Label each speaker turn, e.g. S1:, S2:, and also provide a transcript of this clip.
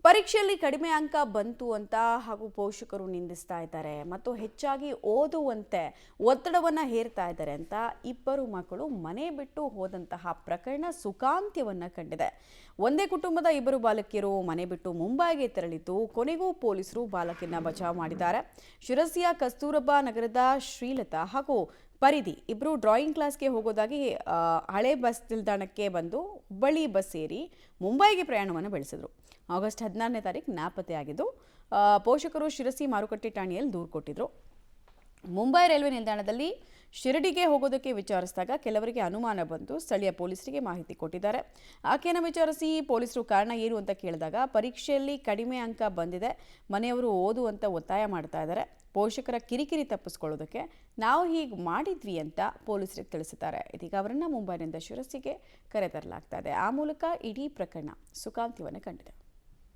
S1: ಪರೀಕ್ಷೆಯಲ್ಲಿ ಕಡಿಮೆ ಅಂಕ ಬಂತು ಅಂತ ಹಾಗೂ ಪೋಷಕರು ನಿಂದಿಸ್ತಾ ಇದ್ದಾರೆ ಮತ್ತು ಹೆಚ್ಚಾಗಿ ಓದುವಂತೆ ಒತ್ತಡವನ್ನು ಹೇರ್ತಾ ಇದ್ದಾರೆ ಅಂತ ಇಬ್ಬರು ಮಕ್ಕಳು ಮನೆ ಬಿಟ್ಟು ಹೋದಂತಹ ಪ್ರಕರಣ ಸುಖಾಂತ್ಯವನ್ನು ಕಂಡಿದೆ. ಒಂದೇ ಕುಟುಂಬದ ಇಬ್ಬರು ಬಾಲಕಿಯರು ಮನೆ ಬಿಟ್ಟು ಮುಂಬೈಗೆ ತೆರಳಿದ್ದು ಕೊನೆಗೂ ಪೊಲೀಸರು ಬಾಲಕಿಯನ್ನ ಬಚಾವ್ ಮಾಡಿದ್ದಾರೆ. ಶಿರಸಿಯ ಕಸ್ತೂರಬಾ ನಗರದ ಶ್ರೀಲತಾ ಹಾಗೂ ಪರಿಧಿ ಇಬ್ಬರು ಡ್ರಾಯಿಂಗ್ ಕ್ಲಾಸ್ಗೆ ಹೋಗೋದಾಗಿ ಹಳೆ ಬಸ್ ನಿಲ್ದಾಣಕ್ಕೆ ಬಂದು ಹುಬ್ಬಳ್ಳಿ ಬಸ್ ಏರಿ ಮುಂಬೈಗೆ ಪ್ರಯಾಣವನ್ನು ಬೆಳೆಸಿದರು. ಆಗಸ್ಟ್ 16ನೇ ತಾರೀಕು ನಾಪತ್ತೆಯಾಗಿದ್ದು ಪೋಷಕರು ಶಿರಸಿ ಮಾರುಕಟ್ಟೆ ಠಾಣೆಯಲ್ಲಿ ದೂರು ಕೊಟ್ಟಿದ್ರು. ಮುಂಬೈ ರೈಲ್ವೆ ನಿಲ್ದಾಣದಲ್ಲಿ ಶಿರಡಿಗೆ ಹೋಗೋದಕ್ಕೆ ವಿಚಾರಿಸಿದಾಗ ಕೆಲವರಿಗೆ ಅನುಮಾನ ಬಂದು ಸ್ಥಳೀಯ ಪೊಲೀಸರಿಗೆ ಮಾಹಿತಿ ಕೊಟ್ಟಿದ್ದಾರೆ. ಆಕೆಯನ್ನು ವಿಚಾರಿಸಿ ಪೊಲೀಸರು ಕಾರಣ ಏನು ಅಂತ ಕೇಳಿದಾಗ ಪರೀಕ್ಷೆಯಲ್ಲಿ ಕಡಿಮೆ ಅಂಕ ಬಂದಿದೆ, ಮನೆಯವರು ಓದುವಂತ ಒತ್ತಾಯ ಮಾಡ್ತಾ ಇದ್ದಾರೆ, ಪೋಷಕರ ಕಿರಿಕಿರಿ ತಪ್ಪಿಸ್ಕೊಳ್ಳೋದಕ್ಕೆ ನಾವು ಹೀಗೆ ಮಾಡಿದ್ವಿ ಅಂತ ಪೊಲೀಸರಿಗೆ ತಿಳಿಸಿದ್ದಾರೆ. ಇದೀಗ ಅವರನ್ನು ಮುಂಬೈನಿಂದ ಶಿರಸಿಗೆ ಕರೆತರಲಾಗ್ತಾ ಇದೆ. ಆ ಮೂಲಕ ಇಡೀ ಪ್ರಕರಣ ಸುಖಾಂತ್ಯವನ್ನು ಕಂಡಿದೆ.